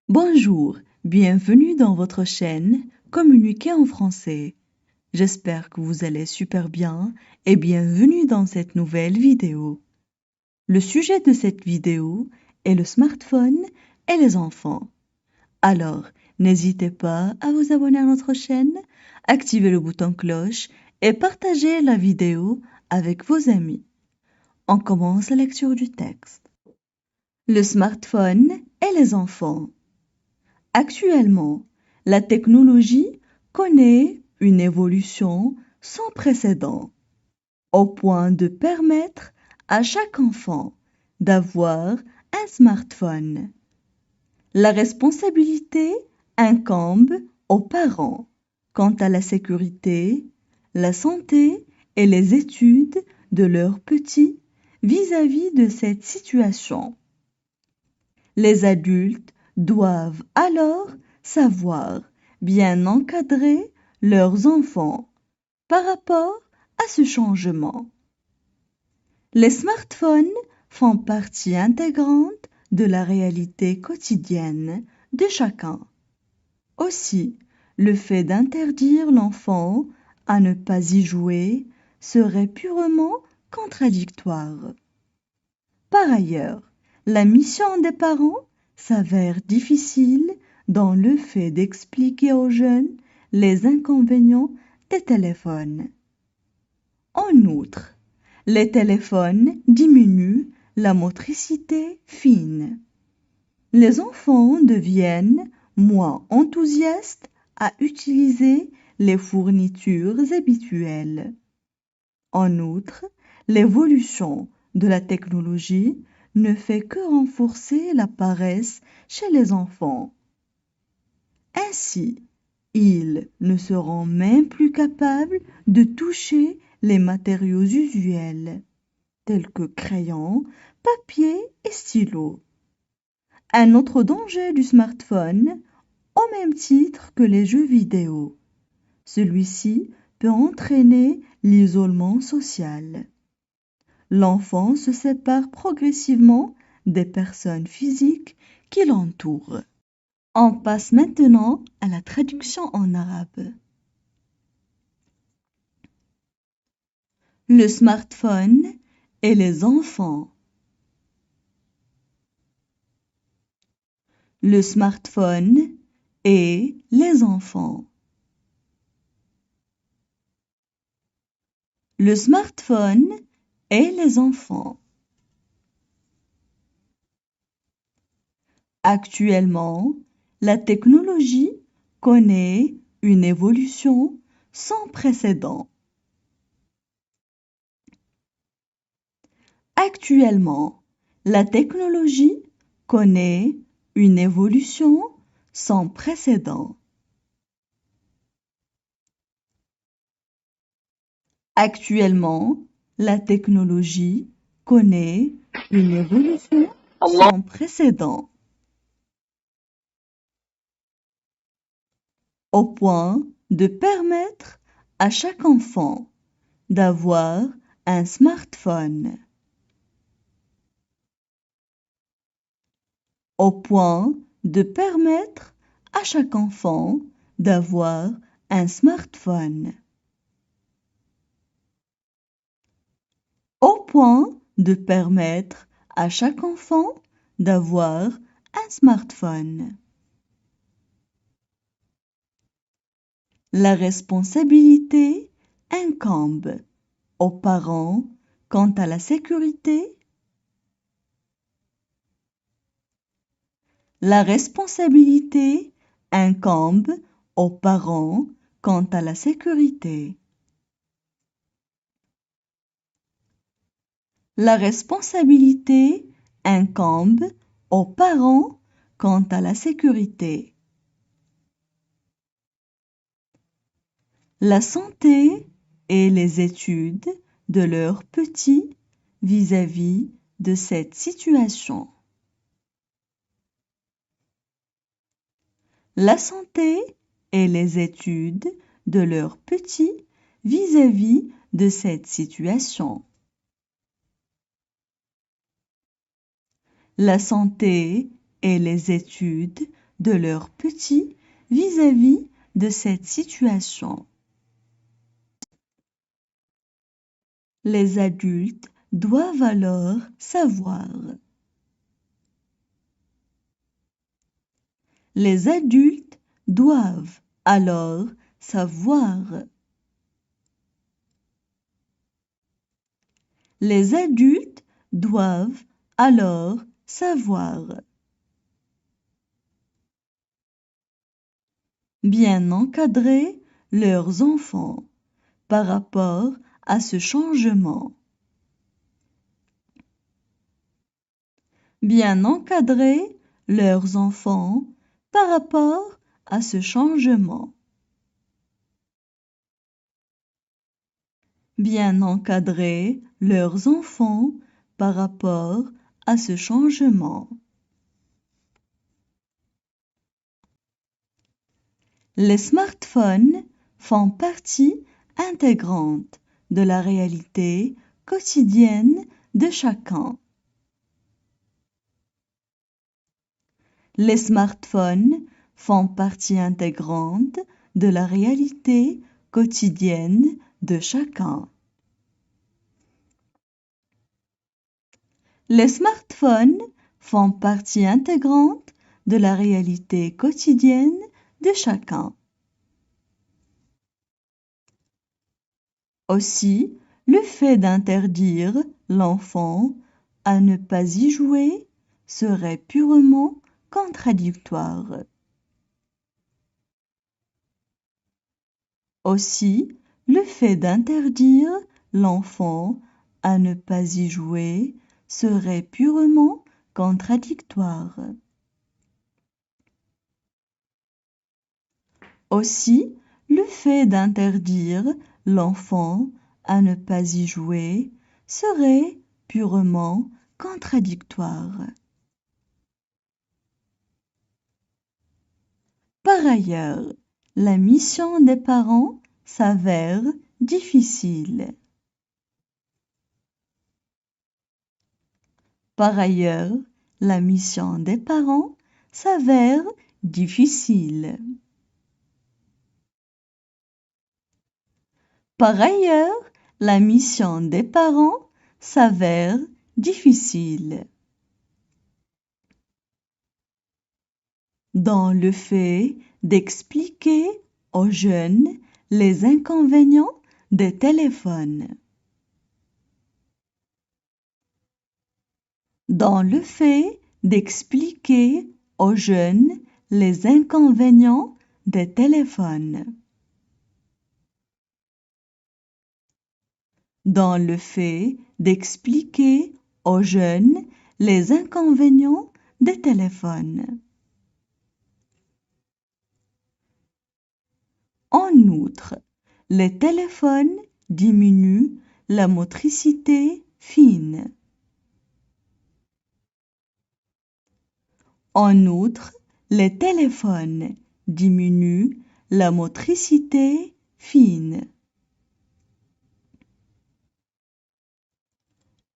Bonjour, bienvenue dans votre chaîne Communiquer en français. J'espère que vous allez super bien et bienvenue dans cette nouvelle vidéo. Le sujet de cette vidéo est le smartphone et les enfants. Alors, n'hésitez pas à vous abonner à notre chaîne, activer le bouton cloche et partager la vidéo avec vos amis. On commence la lecture du texte. Le smartphone et les enfants. Actuellement, la technologie connaît une évolution sans précédent, au point de permettre à chaque enfant d'avoir un smartphone. La responsabilité incombe aux parents quant à la sécurité, la santé et les études de leurs petits vis-à-vis de cette situation. Les adultes doivent alors savoir bien encadrer leurs enfants par rapport à ce changement. Les smartphones font partie intégrante de la réalité quotidienne de chacun. Aussi, le fait d'interdire l'enfant à ne pas y jouer serait purement contradictoire. Par ailleurs, la mission des parents s'avère difficile dans le fait d'expliquer aux jeunes les inconvénients des téléphones. En outre, les téléphones diminuent la motricité fine. Les enfants deviennent moins enthousiastes à utiliser les fournitures habituelles. En outre, l'évolution de la technologie ne fait que renforcer la paresse chez les enfants. Ainsi, ils ne seront même plus capables de toucher les matériaux usuels, tels que crayons, papier et stylos. Un autre danger du smartphone, au même titre que les jeux vidéo. Celui-ci peut entraîner l'isolement social. L'enfant se sépare progressivement des personnes physiques qui l'entourent. On passe maintenant à la traduction en arabe. Le smartphone et les enfants. Le smartphone et les enfants. Le smartphone et les enfants. Actuellement, la technologie connaît une évolution sans précédent. Actuellement, la technologie connaît une évolution sans précédent. Actuellement, la technologie connaît une évolution sans précédent. Au point de permettre à chaque enfant d'avoir un smartphone. Au point de permettre à chaque enfant d'avoir un smartphone. Au point de permettre à chaque enfant d'avoir un smartphone. La responsabilité incombe aux parents quant à la sécurité. La responsabilité incombe aux parents quant à la sécurité. La responsabilité incombe aux parents quant à la sécurité. La santé et les études de leurs petits vis-à-vis de cette situation. La santé et les études de leurs petits vis-à-vis de cette situation. La santé et les études de leurs petits vis-à-vis de cette situation. Les adultes doivent alors savoir. Les adultes doivent alors savoir. Les adultes doivent alors savoir. Bien encadrer leurs enfants par rapport à ce changement. Bien encadrer leurs enfants par rapport à ce changement. Bien encadrer leurs enfants par rapport à ce changement. Les smartphones font partie intégrante de la réalité quotidienne de chacun. Les smartphones font partie intégrante de la réalité quotidienne de chacun. Les smartphones font partie intégrante de la réalité quotidienne de chacun. Aussi, le fait d'interdire l'enfant à ne pas y jouer serait purement contradictoire. Aussi, le fait d'interdire l'enfant à ne pas y jouer serait purement contradictoire. Aussi, le fait d'interdire l'enfant à ne pas y jouer serait purement contradictoire. Par ailleurs, la mission des parents s'avère difficile. Par ailleurs, la mission des parents s'avère difficile. Par ailleurs, la mission des parents s'avère difficile. Dans le fait d'expliquer aux jeunes les inconvénients des téléphones. Dans le fait d'expliquer aux jeunes les inconvénients des téléphones. Dans le fait d'expliquer aux jeunes les inconvénients des téléphones. En outre, les téléphones diminuent la motricité fine. En outre, les téléphones diminuent la motricité fine.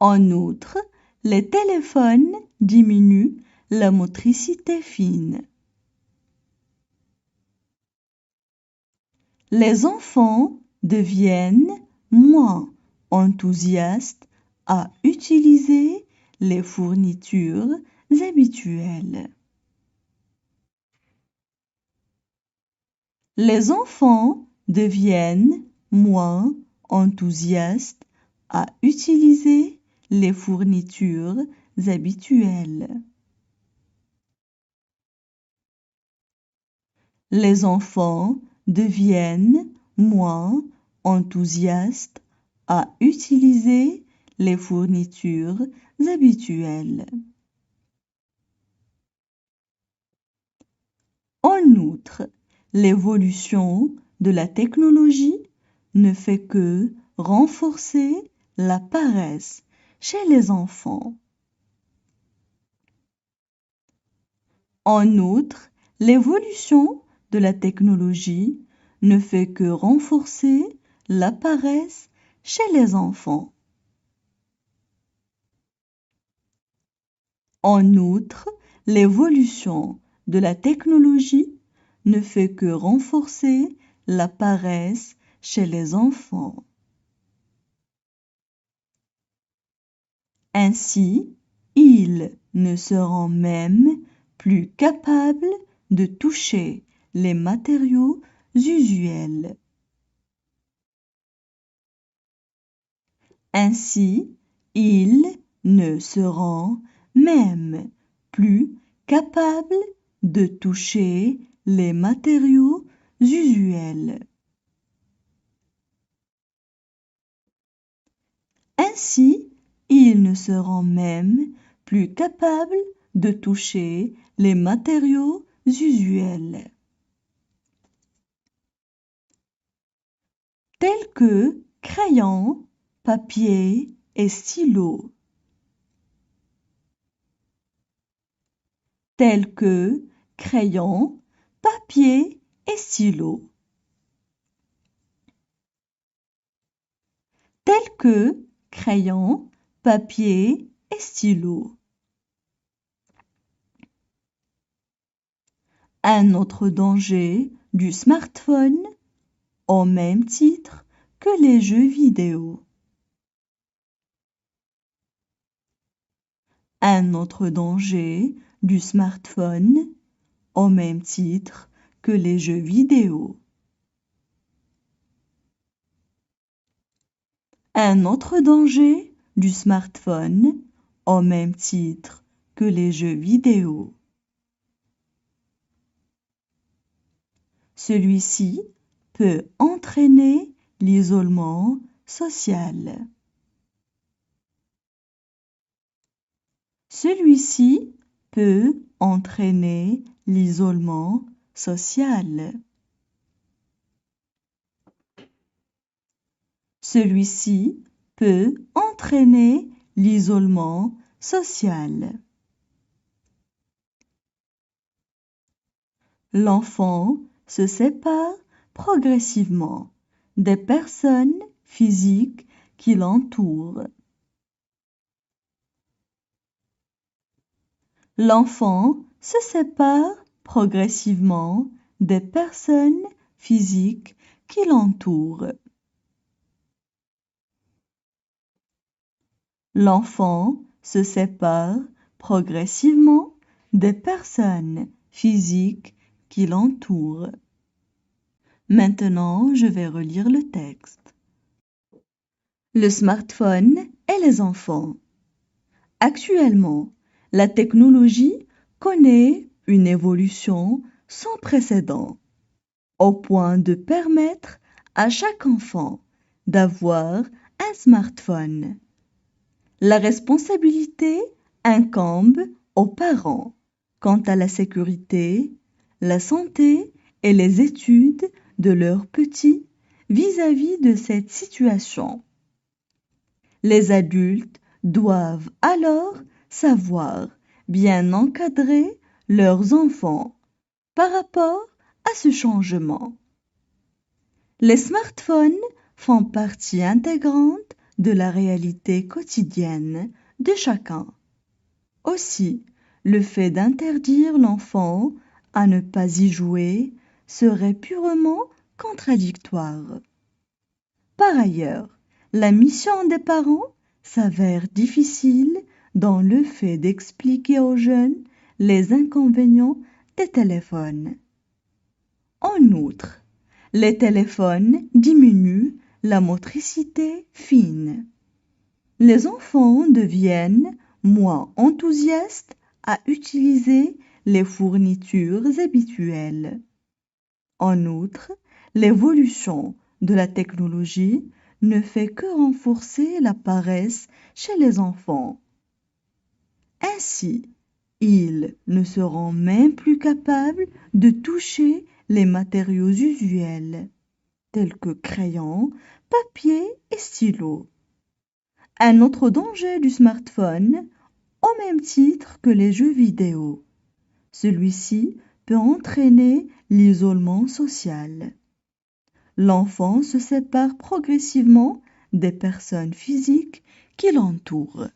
En outre, les téléphones diminuent la motricité fine. Les enfants deviennent moins enthousiastes à utiliser les fournitures habituelles. Les enfants deviennent moins enthousiastes à utiliser les fournitures habituelles. Les enfants deviennent moins enthousiastes à utiliser les fournitures habituelles. En outre, l'évolution de la technologie ne fait que renforcer la paresse chez les enfants. En outre, l'évolution de la technologie ne fait que renforcer la paresse chez les enfants. En outre, l'évolution de la technologie ne fait que renforcer la paresse chez les enfants. Ainsi, ils ne seront même plus capables de toucher les matériaux usuels. Ainsi, ils ne seront même plus capables de toucher les matériaux usuels. Ainsi, ils ne seront même plus capables de toucher les matériaux usuels, tels que crayons, papier et stylo. Tels que crayons, papier et stylo. Tels que crayons, papier et stylo. Un autre danger du smartphone, au même titre que les jeux vidéo. Un autre danger du smartphone, au même titre que les jeux vidéo. Un autre danger du smartphone, au même titre que les jeux vidéo. Celui-ci peut entraîner l'isolement social. Celui-ci peut entraîner l'isolement social. Celui-ci peut entraîner l'isolement social. L'enfant se sépare progressivement des personnes physiques qui l'entourent. L'enfant se sépare progressivement des personnes physiques qui l'entourent. L'enfant se sépare progressivement des personnes physiques qui l'entourent. Maintenant, je vais relire le texte. Le smartphone et les enfants. Actuellement, la technologie connaît une évolution sans précédent, au point de permettre à chaque enfant d'avoir un smartphone. La responsabilité incombe aux parents quant à la sécurité, la santé et les études de leurs petits vis-à-vis de cette situation. Les adultes doivent alors savoir bien encadrer leurs enfants par rapport à ce changement. Les smartphones font partie intégrante de la réalité quotidienne de chacun. Aussi, le fait d'interdire l'enfant à ne pas y jouer serait purement contradictoire. Par ailleurs, la mission des parents s'avère difficile dans le fait d'expliquer aux jeunes les inconvénients des téléphones. En outre, les téléphones diminuent la motricité fine. Les enfants deviennent moins enthousiastes à utiliser les fournitures habituelles. En outre, l'évolution de la technologie ne fait que renforcer la paresse chez les enfants. Ainsi, ils ne seront même plus capables de toucher les matériaux usuels, tels que crayons, papier et stylo. Un autre danger du smartphone, au même titre que les jeux vidéo. Celui-ci peut entraîner l'isolement social. L'enfant se sépare progressivement des personnes physiques qui l'entourent.